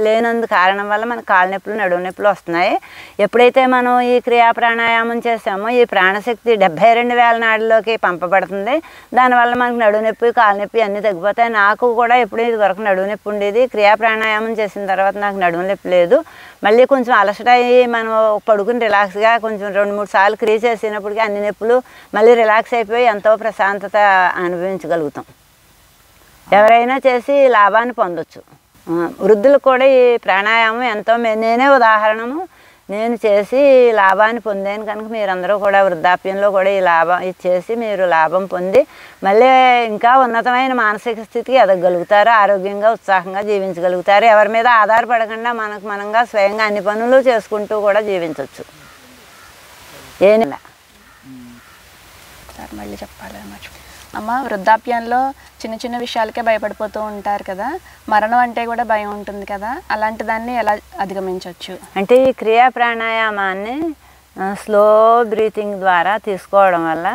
లేనందు కారణం వల్ల మనకు కాళ్ళ నొప్పులు నడువు నొప్పులు వస్తున్నాయి. ఎప్పుడైతే మనం ఈ క్రియా ప్రాణాయామం చేసామో ఈ ప్రాణశక్తి 72,000 నాడుల్లోకి పంపబడుతుంది. దానివల్ల మనకు నడువు నొప్పి కాళ్ళ నొప్పి అన్నీ తగ్గిపోతాయి. నాకు కూడా ఎప్పుడు ఇది వరకు నడువు నొప్పి ఉండేది. క్రియా ప్రాణాయామం చేసిన తర్వాత నాకు నడువు నొప్పి లేదు. మళ్ళీ కొంచెం అలసట అయ్యి మనం పడుకుని రిలాక్స్గా కొంచెం 2-3 సార్లు క్రియ చేసినప్పటికీ అన్ని నొప్పులు మళ్ళీ రిలాక్స్ అయిపోయి ఎంతో ప్రశాంతత అనుభవించగలుగుతాం. ఎవరైనా చేసి లాభాన్ని పొందొచ్చు. వృద్ధులకు కూడా ఈ ప్రాణాయామం ఎంతో నేనే ఉదాహరణము. నేను చేసి లాభాన్ని పొందాను కనుక మీరందరూ కూడా వృద్ధాప్యంలో కూడా ఇది చేసి మీరు లాభం పొంది మళ్ళీ ఇంకా ఉన్నతమైన మానసిక స్థితికి ఎదగలుగుతారు. ఆరోగ్యంగా ఉత్సాహంగా జీవించగలుగుతారు. ఎవరి మీద ఆధారపడకుండా మనంగా స్వయంగా అన్ని పనులు చేసుకుంటూ కూడా జీవించవచ్చు. మళ్ళీ చెప్పాలి అమ్మ, వృద్ధాప్యంలో చిన్న చిన్న విషయాలకే భయపడిపోతూ ఉంటారు కదా, మరణం అంటే కూడా భయం ఉంటుంది కదా, అలాంటి దాన్ని ఎలా అధిగమించవచ్చు? అంటే ఈ క్రియా ప్రాణాయామాన్ని స్లో బ్రీతింగ్ ద్వారా తీసుకోవడం వల్ల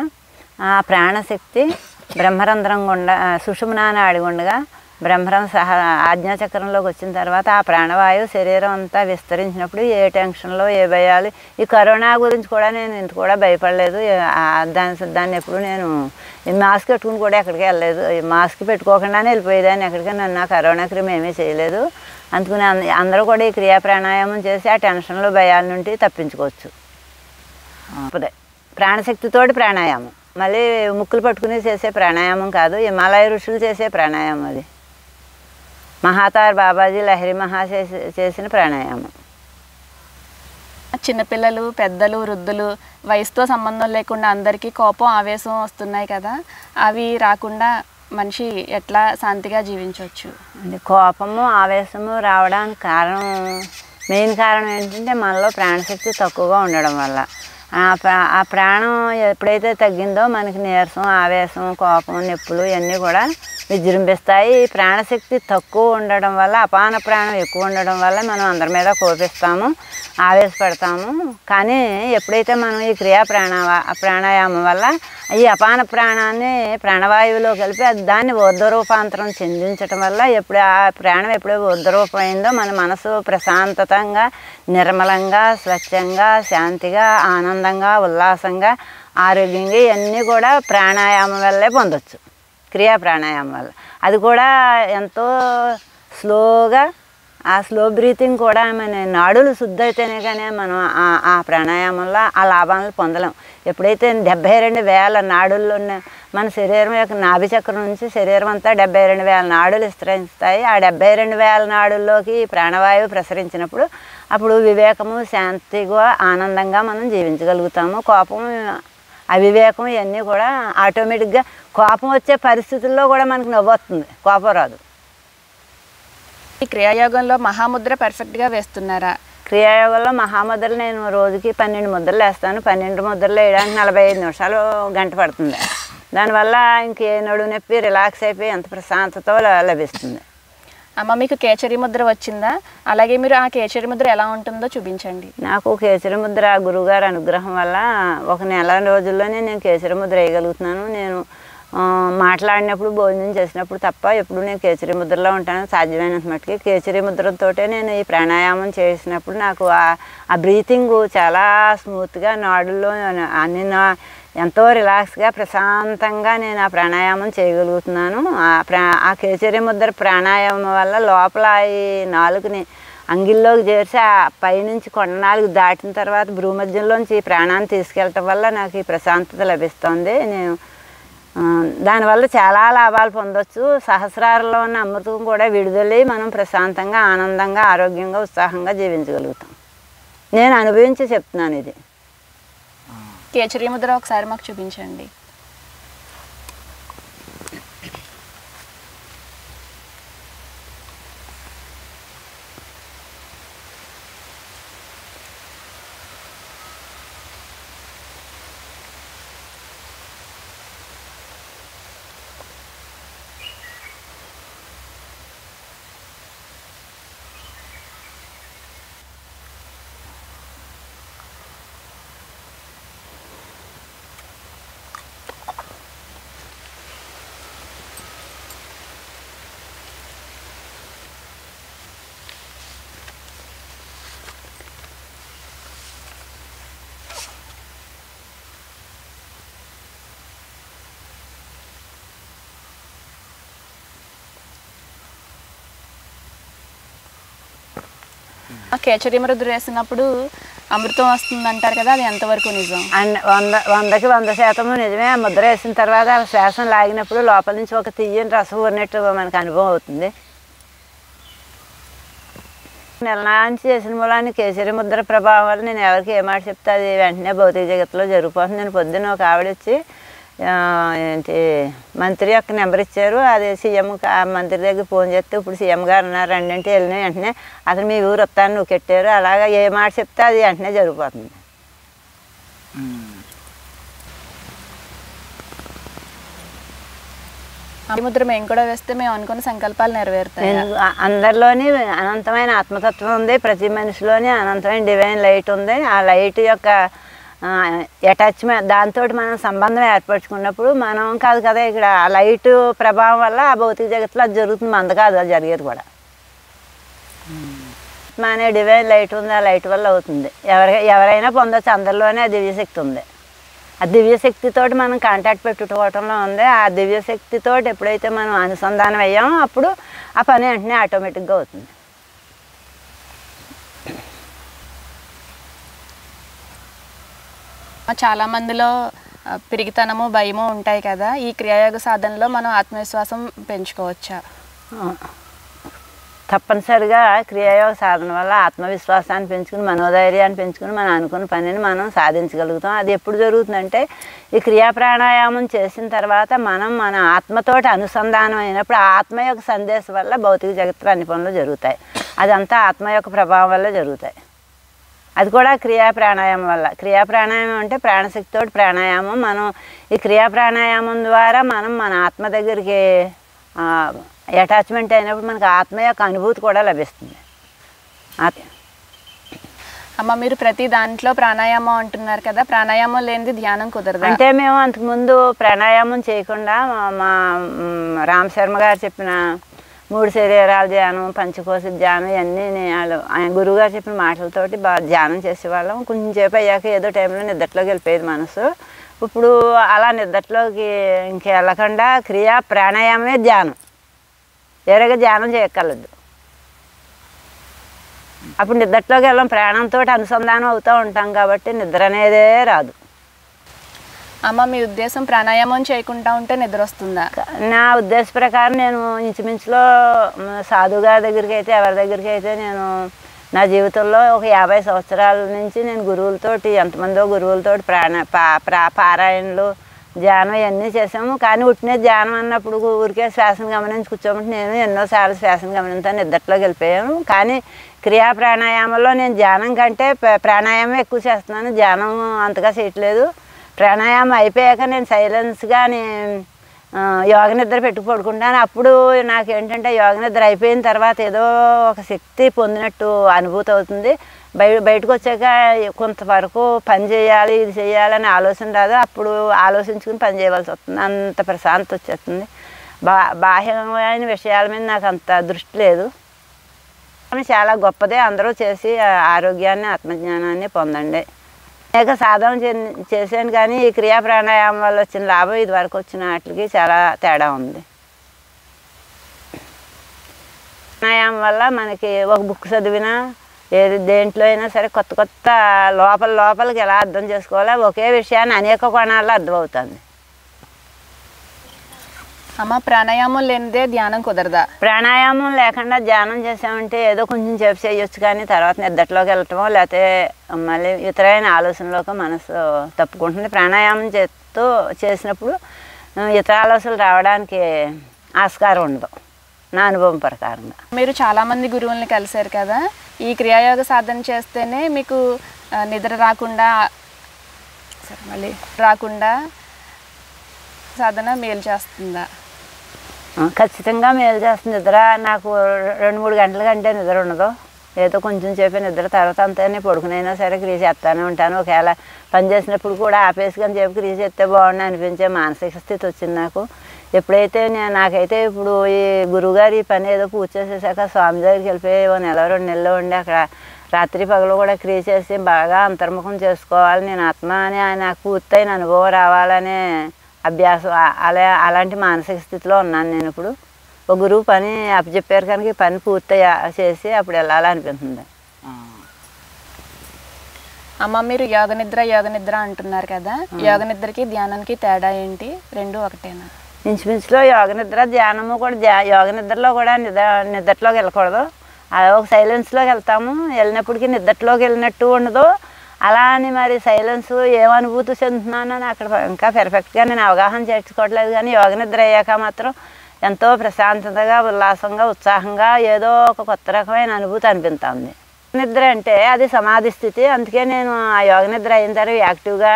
ఆ ప్రాణశక్తి బ్రహ్మరంధ్రం గుండా సుషుమ్నా నాడి గుండగా బ్రహ్మరం ఆజ్ఞాచక్రంలోకి వచ్చిన తర్వాత ఆ ప్రాణవాయువు శరీరం అంతా విస్తరించినప్పుడు ఏ టెన్షన్లో ఏ భయాలు ఈ కరోనా గురించి కూడా నేను ఇంత కూడా భయపడలేదు. దాన్ని ఎప్పుడు నేను మాస్క్ పెట్టుకుని కూడా ఎక్కడికి వెళ్ళలేదు. మాస్క్ పెట్టుకోకుండానే వెళ్ళిపోయేదాన్ని ఎక్కడికి. నన్ను ఆ కరోనా క్రిమి ఏమీ చేయలేదు. అందుకని అందరూ కూడా ఈ క్రియా ప్రాణాయామం చేసి ఆ టెన్షన్లో భయాల నుండి తప్పించుకోవచ్చు. ప్రాణశక్తితోటి ప్రాణాయామం మళ్ళీ ముక్కులు పట్టుకుని చేసే ప్రాణాయామం కాదు, హిమాలయ ఋషులు చేసే ప్రాణాయామం. అది మహాతార్ బాబాజీ లహరి మహా చేసిన ప్రాణాయామం. చిన్నపిల్లలు, పెద్దలు, వృద్ధులు వయసుతో సంబంధం లేకుండా అందరికీ కోపం, ఆవేశం వస్తున్నాయి కదా, అవి రాకుండా మనిషి ఎట్లా శాంతిగా జీవించవచ్చు? అంటే కోపము ఆవేశము రావడానికి మెయిన్ కారణం ఏంటంటే మనలో ప్రాణశక్తి తక్కువగా ఉండడం వల్ల. ఆ ప్రాణం ఎప్పుడైతే తగ్గిందో మనకి నీరసం, ఆవేశం, కోపం, నొప్పులు ఇవన్నీ కూడా విజృంభిస్తాయి. ప్రాణశక్తి తక్కువ ఉండడం వల్ల అపాన ప్రాణం ఎక్కువ ఉండడం వల్ల మనం అందరి మీద కోపిస్తాము, ఆవేశపడతాము. కానీ ఎప్పుడైతే మనం ఈ క్రియా ప్రాణాయామం వల్ల ఈ అపాన ప్రాణాన్ని ప్రాణవాయువులో కలిపి దాన్ని ఊర్ధ్వరూపాంతరం చెందించటం వల్ల ఆ ప్రాణం ఎప్పుడో ఊర్ధ్వరూపం అయిందో మన మనసు ప్రశాంతతంగా, నిర్మలంగా, స్వచ్ఛంగా, శాంతిగా, ఆనందంగా, ఉల్లాసంగా, ఆరోగ్యంగా ఇవన్నీ కూడా ప్రాణాయామం వల్లే పొందొచ్చు. క్రియా ప్రాణాయామం వల్ల అది కూడా ఎంతో స్లోగా, ఆ స్లో బ్రీతింగ్ కూడా మన నాడులు శుద్ధి అయితేనే కానీ మనం ఆ ప్రాణాయామంలో ఆ లాభాలను పొందలేం. ఎప్పుడైతే 72,000 నాడుల్లో ఉన్న మన శరీరం యొక్క నాభి చక్రం నుంచి శరీరం అంతా 72,000 నాడులు విస్తరిస్తాయి. ఆ 72,000 నాడుల్లోకి ప్రాణవాయువు ప్రసరించినప్పుడు అప్పుడు వివేకము శాంతిగా ఆనందంగా మనం జీవించగలుగుతాము. కోపం అవివేకం ఇవన్నీ కూడా ఆటోమేటిక్గా కోపం వచ్చే పరిస్థితుల్లో కూడా మనకు నవ్వు వస్తుంది, కోపం రాదు. ఈ క్రియాయోగంలో మహాముద్ర పర్ఫెక్ట్గా వేస్తున్నారా? క్రియాయోగంలో మహాముద్రలు నేను రోజుకి 12 ముద్రలు వేస్తాను. 12 ముద్రలు వేయడానికి 45 నిమిషాలు గంట పడుతుంది. దానివల్ల ఇంకే నడుము నొప్పి రిలాక్స్ అయిపోయి ఎంత ప్రశాంతతో లభిస్తుంది. అమ్మ మీకు కేచరి ముద్ర వచ్చిందా? అలాగే మీరు ఆ కేచరి ముద్ర ఎలా ఉంటుందో చూపించండి. నాకు కేసరి ముద్ర గురువుగారి అనుగ్రహం వల్ల 1 నెల రోజుల్లోనే నేను కేసరి ముద్ర వేయగలుగుతున్నాను. నేను మాట్లాడినప్పుడు భోజనం చేసినప్పుడు తప్ప ఎప్పుడు నేను కేసరి ముద్రలో ఉంటాను. సాధ్యమైనంత మట్టుకి కేసరి ముద్రతో నేను ఈ ప్రాణాయామం చేసినప్పుడు నాకు ఆ బ్రీతింగ్ చాలా స్మూత్గా నాడుల్లో అన్ని ఎంతో రిలాక్స్గా ప్రశాంతంగా నేను ఆ ప్రాణాయామం చేయగలుగుతున్నాను. ఆ కేసరి ముద్ర ప్రాణాయామం వల్ల లోపల ఈ నాలుగుని అంగిల్లోకి చేర్చి ఆ పైనుంచి కొండనాలుగు దాటిన తర్వాత భూమధ్యంలోంచి ఈ ప్రాణాన్ని తీసుకెళ్ళటం వల్ల నాకు ఈ ప్రశాంతత లభిస్తుంది. నేను దానివల్ల చాలా లాభాలు పొందొచ్చు. సహస్రాలలో ఉన్న అమృతం కూడా విడుదలై మనం ప్రశాంతంగా ఆనందంగా ఆరోగ్యంగా ఉత్సాహంగా జీవించగలుగుతాం. నేను అనుభవించి చెప్తున్నాను. ఇది కేచరి ముద్ర ఒకసారి మాకు చూపించండి. కేచరి ముద్ర వేసినప్పుడు అమృతం వస్తుంది అంటారు కదా, అది ఎంతవరకు నిజం? 100కి 100% నిజమే. ఆ ముద్ర వేసిన తర్వాత శ్వాసం లాగినప్పుడు లోపల నుంచి ఒక తీయని రసం ఉన్నట్టు మనకు అనుభవం అవుతుంది. నెలనాంచి చేసిన మూలాన్ని కేసరి ముద్ర ప్రభావం వల్ల నేను ఎవరికి ఏ మాట చెప్తే అది వెంటనే భౌతిక జగత్తులో జరిగిపోతుంది. నేను పొద్దున్న ఒక ఆవిడ వచ్చి ఏంటి మంత్రి యొక్క నెంబర్ ఇచ్చారు. అది సీఎం మంత్రి దగ్గర ఫోన్ చేస్తే ఇప్పుడు సీఎం గారు ఉన్నారు రండి అంటే వెళ్ళిన వెంటనే అతను మీ ఊరు వస్తాను నువ్వు కెట్టారు. అలాగా ఏ మాట చెప్తే అది వెంటనే జరిగిపోతుంది. ముద్ర మేము కూడా వేస్తే మేము అనుకున్న సంకల్పాలు నెరవేరుతాయి. అందరిలోని అనంతమైన ఆత్మతత్వం ఉంది. ప్రతి మనిషిలోని అనంతమైన డివైన్ లైట్ ఉంది. ఆ లైట్ యొక్క అటాచ్మెంట్ దాంతో మనం సంబంధం ఏర్పరచుకున్నప్పుడు మనం కాదు కదా ఇక్కడ ఆ లైట్ ప్రభావం వల్ల ఆ భౌతిక జగత్తులో అది జరుగుతుంది. మంద కాదు అది జరిగేది కూడా. అనే డివైన్ లైట్ ఉంది. ఆ లైట్ వల్ల అవుతుంది. ఎవరైనా పొందొచ్చు. అందరిలోనే ఆ దివ్యశక్తి ఉంది. ఆ దివ్యశక్తితోటి మనం కాంటాక్ట్ పెట్టుకోవటంలో ఉంది. ఆ దివ్యశక్తితోటి ఎప్పుడైతే మనం అనుసంధానం అయ్యామో అప్పుడు ఆ పని వెంటనే ఆటోమేటిక్గా అవుతుంది. చాలా మందిలో పిరిగితనము భయము ఉంటాయి కదా, ఈ క్రియాయోగ సాధనలో మనం ఆత్మవిశ్వాసం పెంచుకోవచ్చా? తప్పనిసరిగా క్రియాయోగ సాధన వల్ల ఆత్మవిశ్వాసాన్ని పెంచుకుని మనోధైర్యాన్ని పెంచుకుని మనం అనుకున్న పనిని మనం సాధించగలుగుతాం. అది ఎప్పుడు జరుగుతుందంటే ఈ క్రియా ప్రాణాయామం చేసిన తర్వాత మనం మన ఆత్మతోటి అనుసంధానం అయినప్పుడు ఆ ఆత్మ యొక్క సందేశం వల్ల భౌతిక జగత్తులో అన్ని పనులు జరుగుతాయి. అదంతా ఆత్మ యొక్క ప్రభావం వల్ల జరుగుతాయి. అది కూడా క్రియా ప్రాణాయామం వల్ల. క్రియా ప్రాణాయామం అంటే ప్రాణశక్తితోటి ప్రాణాయామం. మనం ఈ క్రియా ప్రాణాయామం ద్వారా మనం మన ఆత్మ దగ్గరికి అటాచ్మెంట్ అయినప్పుడు మనకు ఆత్మ యొక్క అనుభూతి కూడా లభిస్తుంది. అమ్మ మీరు ప్రతి దాంట్లో ప్రాణాయామం అంటున్నారు కదా, ప్రాణాయామం లేనిది ధ్యానం కుదరదు అంటే మేము అంతకుముందు ప్రాణాయామం చేయకుండా మా రామ్ శర్మ గారు చెప్పిన 3 శరీరాల ధ్యానం, పంచకోశ ధ్యానం ఇవన్నీ ఆయన గురువుగారు చెప్పిన మాటలతోటి బాగా ధ్యానం చేసేవాళ్ళం. కొంచెం సేపు అయ్యాక ఏదో టైంలో నిద్రలోకి వెళ్ళిపోయేది మనసు. ఇప్పుడు అలా నిద్రలోకి ఇంకెళ్ళకుండా క్రియా ప్రాణాయామమే ధ్యానం. వేరేగా ధ్యానం చేయక్కర్లేదు. అప్పుడు నిద్రలోకి వెళ్ళాం, ప్రాణంతో అనుసంధానం అవుతూ ఉంటాం కాబట్టి నిద్ర అనేదే రాదు. అమ్మ మీ ఉద్దేశం ప్రాణాయామం చేయకుండా ఉంటే నిద్ర వస్తుందా? నా ఉద్దేశ ప్రకారం నేను ఇంచుమించులో సాధువు గారి దగ్గరికి అయితే ఎవరి దగ్గరికి అయితే నేను నా జీవితంలో ఒక 50 సంవత్సరాల నుంచి నేను గురువులతోటి ఎంతమందో గురువులతోటి పారాయణలు ధ్యానం ఇవన్నీ చేసాము. కానీ ఉట్టినే ధ్యానం అన్నప్పుడు ఊరికే శ్వాసను గమనించి కూర్చోమంటే నేను ఎన్నోసార్లు శ్వాసను గమనించాను, నిద్రలోకి వెళ్ళిపోయాను. కానీ క్రియా ప్రాణాయామంలో నేను ధ్యానం కంటే ప్రాణాయామం ఎక్కువ చేస్తున్నాను, ధ్యానం అంతగా చేయట్లేదు. ప్రాణాయామం అయిపోయాక నేను సైలెన్స్గా యోగ నిద్ర పెట్టుకు పడుకుంటాను. అప్పుడు నాకు ఏంటంటే యోగ నిద్ర అయిపోయిన తర్వాత ఏదో ఒక శక్తి పొందినట్టు అనుభూతి అవుతుంది. బయటకు వచ్చాక కొంతవరకు పని చేయాలి, ఇది చేయాలని ఆలోచన రాదు. అప్పుడు ఆలోచించుకుని పని చేయవలసి వస్తుంది, అంత ప్రశాంతత వచ్చేస్తుంది. బాహ్యమైన విషయాల మీద నాకు అంత దృష్టి లేదు. చాలా గొప్పదే, అందరూ చేసి ఆరోగ్యాన్ని ఆత్మజ్ఞానాన్ని పొందండి. అనేక సాధన చేశాను కానీ ఈ క్రియా ప్రాణాయామం వల్ల వచ్చిన లాభం ఇది వరకు వచ్చిన వాటికి చాలా తేడా ఉంది. ప్రాణాయామం వల్ల మనకి ఒక బుక్ చదివినా దేంట్లో అయినా సరే కొత్త కొత్త లోపలికి ఎలా అర్థం చేసుకోవాలో ఒకే విషయాన్ని అనేక కోణాల్లో అర్థమవుతుంది. అమ్మ, ప్రాణాయామం లేనిదే ధ్యానం కుదరదా? ప్రాణాయామం లేకుండా ధ్యానం చేసామంటే ఏదో కొంచెం సేపు చేయొచ్చు, కానీ తర్వాత నిద్రలోకి వెళ్ళటమో లేకపోతే మళ్ళీ ఇతరైన ఆలోచనలోకి మనసు తప్పుకుంటుంది. ప్రాణాయామం చేసినప్పుడు ఇతర ఆలోచనలు రావడానికి ఆస్కారం ఉండదు నా అనుభవం ప్రకారంగా. మీరు చాలామంది గురువుల్ని కలిశారు కదా, ఈ క్రియాయోగ సాధన చేస్తేనే మీకు నిద్ర రాకుండా సాధన మేలు చేస్తుందా? ఖచ్చితంగా మేలు చేస్తుంది. నిద్ర నాకు 2-3 గంటల కంటే నిద్ర ఉండదు. ఏదో కొంచెం సేపే నిద్ర, తర్వాత అంతానే పడుకునైనా సరే క్రియ చేస్తానే ఉంటాను. ఒకవేళ పని చేసినప్పుడు కూడా ఆపేసి కానీ సేపు క్రియ చేస్తే బాగుండి అనిపించే మానసిక స్థితి వచ్చింది నాకు. ఎప్పుడైతే నాకైతే ఇప్పుడు ఈ గురువుగారు ఈ పని ఏదో పూజ చేసేసాక స్వామి దగ్గరికి వెళ్ళిపోయి 1 నెల 2 నెలలు ఉండి అక్కడ రాత్రి పగలు కూడా క్రియ చేసి బాగా అంతర్ముఖం చేసుకోవాలి, నేను ఆత్మ అని నాకు పూర్తయిన అనుభవం రావాలనే అభ్యాసం, అలాంటి మానసిక స్థితిలో ఉన్నాను నేను ఇప్పుడు. ఒక గురువు పని అప్పచెప్పారు కనుక ఈ పని పూర్తి చేసి అప్పుడు వెళ్ళాలనిపిస్తుంది. అమ్మ, మీరు యోగ నిద్ర అంటున్నారు కదా, యోగ నిద్రకి ధ్యానానికి తేడా ఏంటి? 2 ఒకటేనా? ఇంచుమించులో యోగ నిద్ర ధ్యానము కూడా యోగ నిద్రలో కూడా నిద్రలోకి వెళ్ళకూడదు. ఒక సైలెన్స్లోకి వెళ్తాము, వెళ్ళినప్పటికీ నిద్రలోకి వెళ్ళినట్టు ఉండదు. అలా అని మరి సైలెన్స్ ఏమనుభూతి చెందుతున్నానని అక్కడ ఇంకా పెర్ఫెక్ట్గా నేను అవగాహన చేసుకోవట్లేదు. కానీ యోగ నిద్ర అయ్యాక మాత్రం ఎంతో ప్రశాంతతగా, ఉల్లాసంగా, ఉత్సాహంగా ఏదో ఒక కొత్త రకమైన అనుభూతి అనిపిస్తుంది. నిద్ర అంటే అది సమాధి స్థితి. అందుకే నేను ఆ యోగ నిద్ర అయిన తర్వాత యాక్టివ్గా,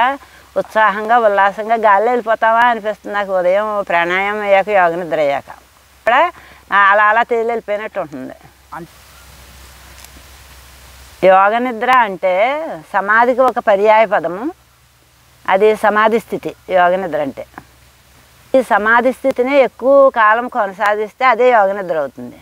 ఉత్సాహంగా, ఉల్లాసంగా గాల్లో వెళ్ళిపోతావా అనిపిస్తుంది నాకు. ఉదయం ప్రాణాయామం అయ్యాక యోగ నిద్ర అయ్యాక అక్కడ అలా తేలి వెళ్ళిపోయినట్టు ఉంటుంది. యోగ నిద్ర అంటే సమాధికి ఒక పర్యాయ పదము, అది సమాధి స్థితి. యోగ నిద్ర అంటే ఈ సమాధి స్థితిని ఎక్కువ కాలం కొనసాగిస్తే అదే యోగ నిద్ర అవుతుంది.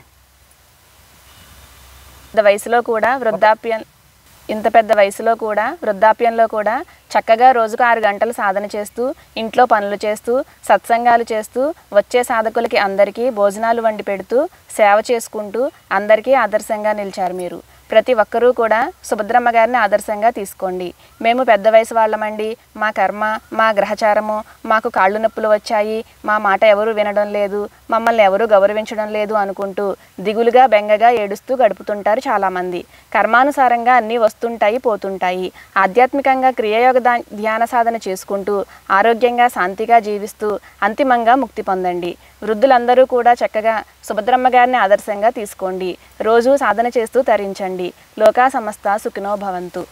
ఇంత పెద్ద వయసులో కూడా వృద్ధాప్యంలో కూడా చక్కగా రోజుకు 6 గంటలు సాధన చేస్తూ, ఇంట్లో పనులు చేస్తూ, సత్సంగాలు చేస్తూ, వచ్చే సాధకులకి అందరికీ భోజనాలు వండి పెడుతూ, సేవ చేసుకుంటూ అందరికీ ఆదర్శంగా నిలిచారు మీరు. ప్రతి ఒక్కరూ కూడా సుభద్రమ్మ గారిని ఆదర్శంగా తీసుకోండి. మేము పెద్ద వయసు వాళ్ళమండి, మా కర్మ, మా గ్రహచారము, మాకు కాళ్ళు నొప్పులు వచ్చాయి, మా మాట ఎవరూ వినడం లేదు, మమ్మల్ని ఎవరూ గౌరవించడం లేదు అనుకుంటూ దిగులుగా, బెంగగా, ఏడుస్తూ గడుపుతుంటారు చాలామంది. కర్మానుసారంగా అన్నీ వస్తుంటాయి, పోతుంటాయి. ఆధ్యాత్మికంగా క్రియాయోగ ధ్యాన సాధన చేసుకుంటూ ఆరోగ్యంగా, శాంతిగా జీవిస్తూ అంతిమంగా ముక్తి పొందండి. వృద్ధులందరూ కూడా చక్కగా సుభద్రమ్మ గారిని ఆదర్శంగా తీసుకోండి. రోజు సాధన చేస్తూ తరించండి. లోకా సమస్త సుఖినో భవంతు.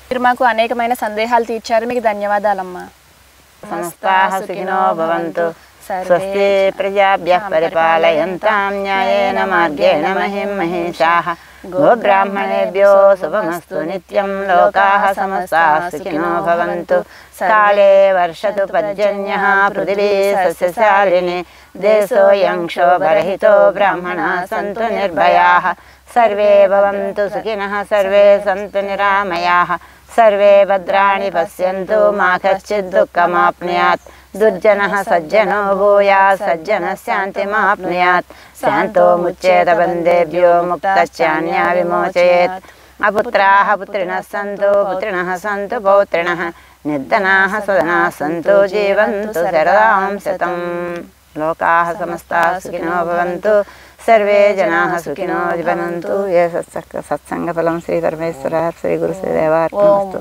మీరు మాకు అనేకమైన సందేహాలు తీర్చారు. మీకు ధన్యవాదాలమ్మా. సమస్తాః సుఖినో భవంతు, స్వస్తి ప్రజాభ్యః పరిపాలయంతాం న్యాయేన మార్గేణ మహిం మహిషాః గోబ్రాహ్మణేభ్యో శుభమస్తు నిత్యం లోకాః సమస్తాః సుఖినో భవంతు కాళే వర్షతు పర్జన్యః పృథివీ సస్యశాలినీ దేశోऽयं क्षोभरहितो ब्राह्मणाः सन्तु निर्भयाः सर्वे भवन्तु सुखिनः सर्वे सन्तु निरामयाः सर्वे भद्राणि पश्यन्तु मा कश्चित् दुःखमाप्नुयात् दुर्जनः सज्जनो भूयात् सज्जनः शान्तिमाप्नुयात् शान्तो मुच्येत बन्धेभ्यो मुक्तश्चान्या विमोचयेत् अपुत्राः पुत्रिणः सन्तु पुत्रिणः सन्तु पौत्रिणः निर्धनाः सदनाः सन्तु जीवन्तु शरदां शतम् लोकाः समस्ताः सुखिनो भवन्तु सर्वे जनाः सुखिनो भवन्तु ये सत्संगफलं श्री परमेश्वराः श्री गुरुदेवार्पणमस्तु।